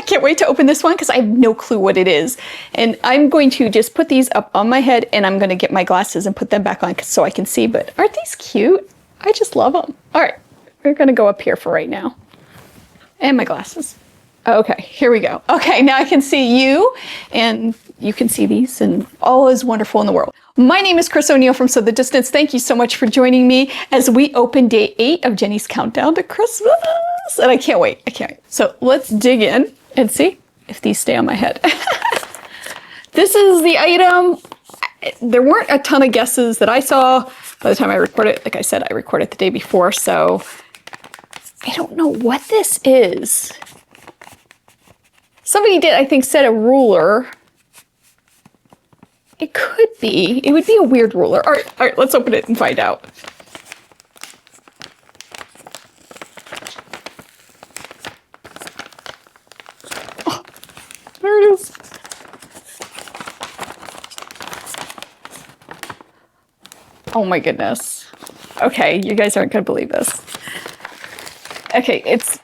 can't wait to open this one because I have no clue what it is. And I'm going to just put these up on my head and I'm going to get my glasses and put them back on so I can see. But aren't these cute? I just love them. All right, we're going to go up here for right now. And my glasses. Okay, here we go. Okay, now I can see you and you can see these and all is wonderful in the world. My name is Chris O'Neill from Sew the Distance. Thank you so much for joining me as we open day 8 of Jenny's Countdown to Christmas. And I can't wait, I can't wait. So let's dig in and see if these stay on my head. This is the item. There weren't a ton of guesses that I saw by the time I recorded. Like I said, I recorded the day before, so I don't know what this is. Somebody did, I think, set a ruler. It could be. It would be a weird ruler. All right, let's open it and find out. Oh, there it is. Oh my goodness. Okay, you guys aren't gonna believe this. Okay, it's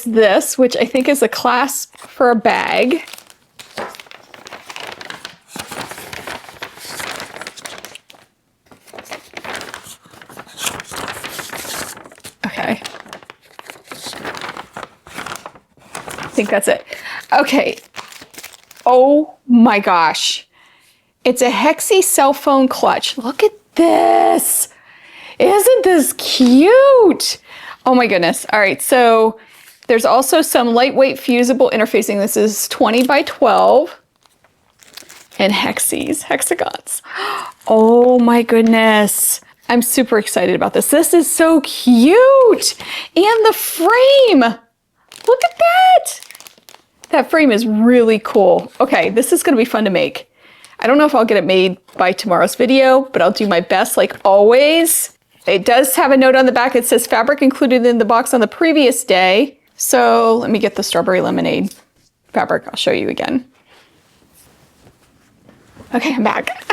this, which I think is a clasp for a bag. Okay. I think that's it. Okay. Oh my gosh. It's a Hexi cell phone clutch. Look at this. Isn't this cute? Oh my goodness. All right, so there's also some lightweight fusible interfacing. This is 20 by 12 and hexagons. Oh my goodness. I'm super excited about this. This is so cute. And the frame. Look at that. That frame is really cool. Okay, this is gonna be fun to make. I don't know if I'll get it made by tomorrow's video, but I'll do my best like always. It does have a note on the back. It says fabric included in the box on the previous day. So let me get the strawberry lemonade fabric. I'll show you again. Okay, I'm back.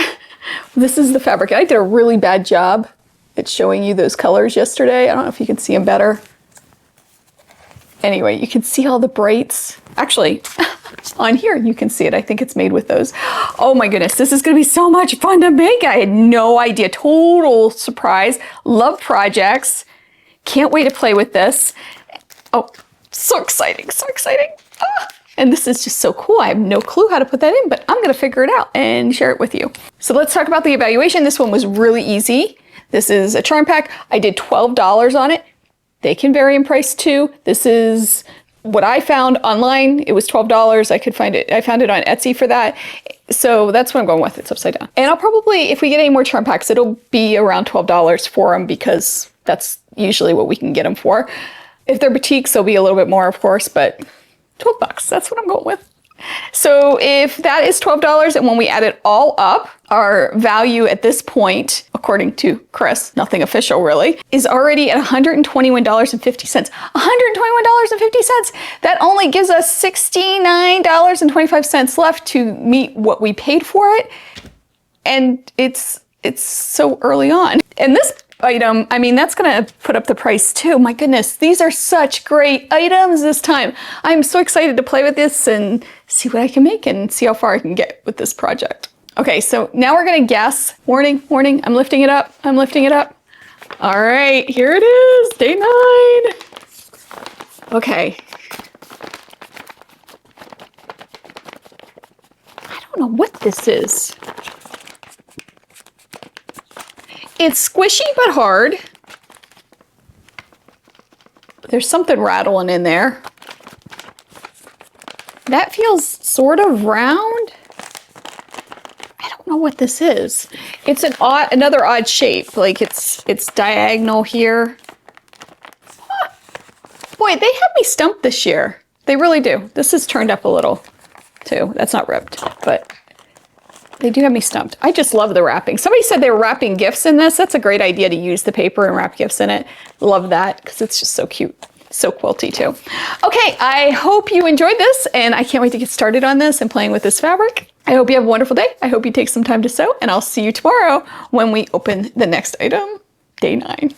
This is the fabric. I did a really bad job at showing you those colors yesterday. I don't know if you can see them better. Anyway, you can see all the brights. Actually, on here you can see it. I think it's made with those. Oh my goodness, this is gonna be so much fun to make. I had no idea. Total surprise. Love projects. Can't wait to play with this. Oh, so exciting, so exciting. Ah. And this is just so cool. I have no clue how to put that in, but I'm gonna figure it out and share it with you. So let's talk about the evaluation. This one was really easy. This is a charm pack. I did $12 on it. They can vary in price too. This is what I found online. It was $12. I could find it. I found it on Etsy for that. So that's what I'm going with. It's upside down. And I'll probably, if we get any more charm packs, it'll be around $12 for them because that's usually what we can get them for. If they're boutiques, they'll be a little bit more, of course, but 12 bucks, that's what I'm going with. So if that is $12 and when we add it all up, our value at this point, according to Chris, nothing official really, is already at $121.50. $121.50! That only gives us $69.25 left to meet what we paid for it. And it's so early on. And this item, I mean, that's gonna put up the price too. My goodness, these are such great items this time. I'm so excited to play with this and see what I can make and see how far I can get with this project. Okay, so now we're gonna guess. Warning, warning, I'm lifting it up, I'm lifting it up. All right, here it is, day 9. Okay. I don't know what this is. It's squishy but hard. There's something rattling in there. That feels sort of round. I don't know what this is. It's another odd shape. Like it's diagonal here. Huh. Boy, they have me stumped this year. They really do. This is turned up a little too. That's not ripped, but they do have me stumped. I just love the wrapping. Somebody said they were wrapping gifts in this. That's a great idea to use the paper and wrap gifts in it. Love that because it's just so cute. So quilty too. Okay, I hope you enjoyed this and I can't wait to get started on this and playing with this fabric. I hope you have a wonderful day. I hope you take some time to sew and I'll see you tomorrow when we open the next item, day 9.